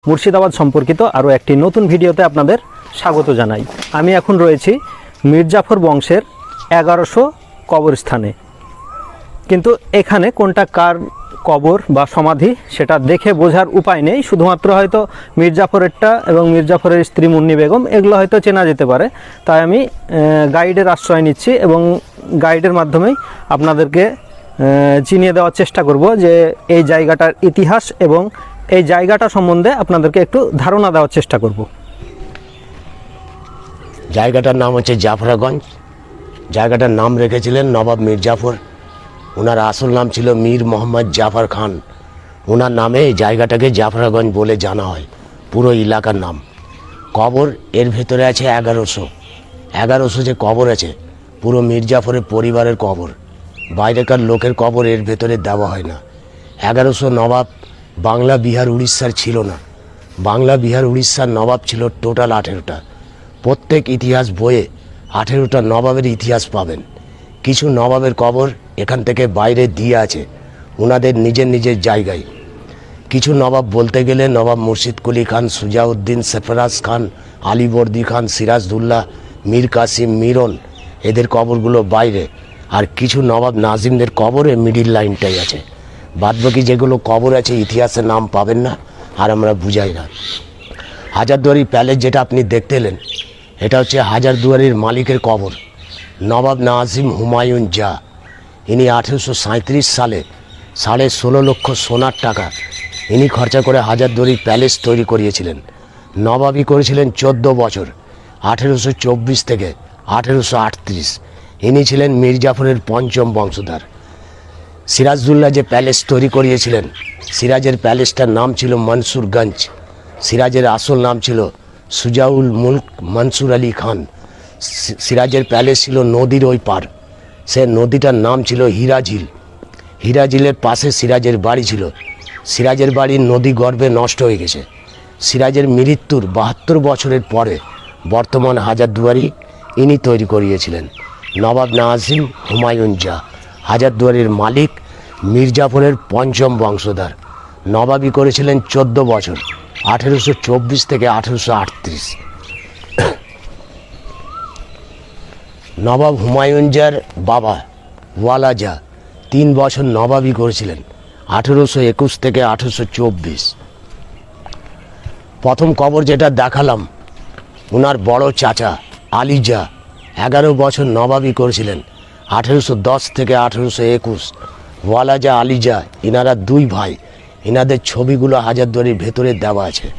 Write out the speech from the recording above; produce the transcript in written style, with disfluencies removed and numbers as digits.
মুর্শিদাবাদ সম্পর্কিত আরও একটি নতুন ভিডিওতে আপনাদের স্বাগত জানাই। আমি এখন রয়েছি মির্জাফর বংশের 1100 কবরস্থানে, কিন্তু এখানে কোনটা কার কবর বা সমাধি সেটা দেখে বোঝার উপায় নেই। শুধুমাত্র হয়তো মির্জাফরেরটা এবং মির্জাফরের স্ত্রী মুন্নি বেগম এগুলো হয়তো চেনা যেতে পারে। তাই আমি গাইডের আশ্রয় নিচ্ছি এবং গাইডের মাধ্যমেই আপনাদেরকে চিনিয়ে দেওয়ার চেষ্টা করব যে এই জায়গাটার ইতিহাস এবং এই জায়গাটা সম্বন্ধে আপনাদেরকে একটু ধারণা দেওয়ার চেষ্টা করব। জায়গাটার নাম হচ্ছে জাফরাগঞ্জ। জায়গাটার নাম রেখেছিলেন নবাব মির্জাফর। ওনার আসল নাম ছিল মীর মোহাম্মদ জাফর খান। ওনার নামে এই জায়গাটাকে জাফরাগঞ্জ বলে জানা হয়, পুরো এলাকার নাম। কবর এর ভেতরে আছে 1100 যে কবর আছে পুরো মির্জাফরের পরিবারের কবর, বাইরেকার লোকের কবর এর ভেতরে দেওয়া হয় না। 1100 নবাব বাংলা বিহার উড়িষ্যার ছিল না। বাংলা বিহার উড়িষ্যার নবাব ছিল টোটাল 18টা। প্রত্যেক ইতিহাস বইয়ে 18টা নবাবের ইতিহাস পাবেন। কিছু নবাবের কবর এখান থেকে বাইরে দিয়ে আছে ওনাদের নিজের নিজের জায়গায়। কিছু নবাব বলতে গেলে নবাব মুর্শিদ কুলি খান, সুজাউদ্দিন, সরফরাজ খান, আলীবর্দী খান, সিরাজদুল্লাহ, মীর কাসিম, মিরন, এদের কবরগুলো বাইরে। আর কিছু নবাব নাজিমদের কবরে মিডিল লাইনটাই আছে। বাদবাকি যেগুলো কবর আছে ইতিহাসের নাম পাবেন না, আর আমরা বুঝাই না। হাজারদুয়ারি প্যালেস যেটা আপনি দেখতে এলেন, এটা হচ্ছে হাজারদুয়ারির মালিকের কবর, নবাব নাজিম হুমায়ুন জা। ইনি 1837 সালে 16.5 লক্ষ সোনার টাকা ইনি খরচা করে হাজারদুয়ারি প্যালেস তৈরি করিয়েছিলেন। নবাবি করেছিলেন 14 বছর, 1824 থেকে 1838। ইনি ছিলেন মির্জাফরের পঞ্চম বংশধর। সিরাজদুল্লাহ যে প্যালেস তৈরি করিয়েছিলেন, সিরাজের প্যালেসটার নাম ছিল মনসুরগঞ্জ। সিরাজের আসল নাম ছিল সুজাউল মুলক মনসুর আলী খান। সিরাজের প্যালেস ছিল নদীর ওই পার, সে নদীটার নাম ছিল হীরাঝিল। হীরাঝিলের পাশে সিরাজের বাড়ি ছিল। সিরাজের বাড়ি নদী গর্ভে নষ্ট হয়ে গেছে। সিরাজের মৃত্যুর 72 বছরের পরে বর্তমান হাজারদুয়ারি ইনি তৈরি করিয়েছিলেন, নবাব নাজিম হুমায়ুন জা। হাজারদুয়ারির মালিক, মির্জাফরের পঞ্চম বংশধর। নবাবি করেছিলেন 14 বছর, 1824 থেকে 1838। নবাব হুমায়ুন জার বাবা ওয়ালা জা 3 বছর নবাবি করেছিলেন, 1821 থেকে 1824। প্রথম কবর যেটা দেখালাম, ওনার বড় চাচা আলী জা 11 বছর নবাবি করেছিলেন, 1810 থেকে 1821। ওয়ালাজা আলী জা, ইনারা 2 ভাই। ইনাদের ছবিগুলো হাজারদুয়ারির ভেতরে দেওয়া আছে।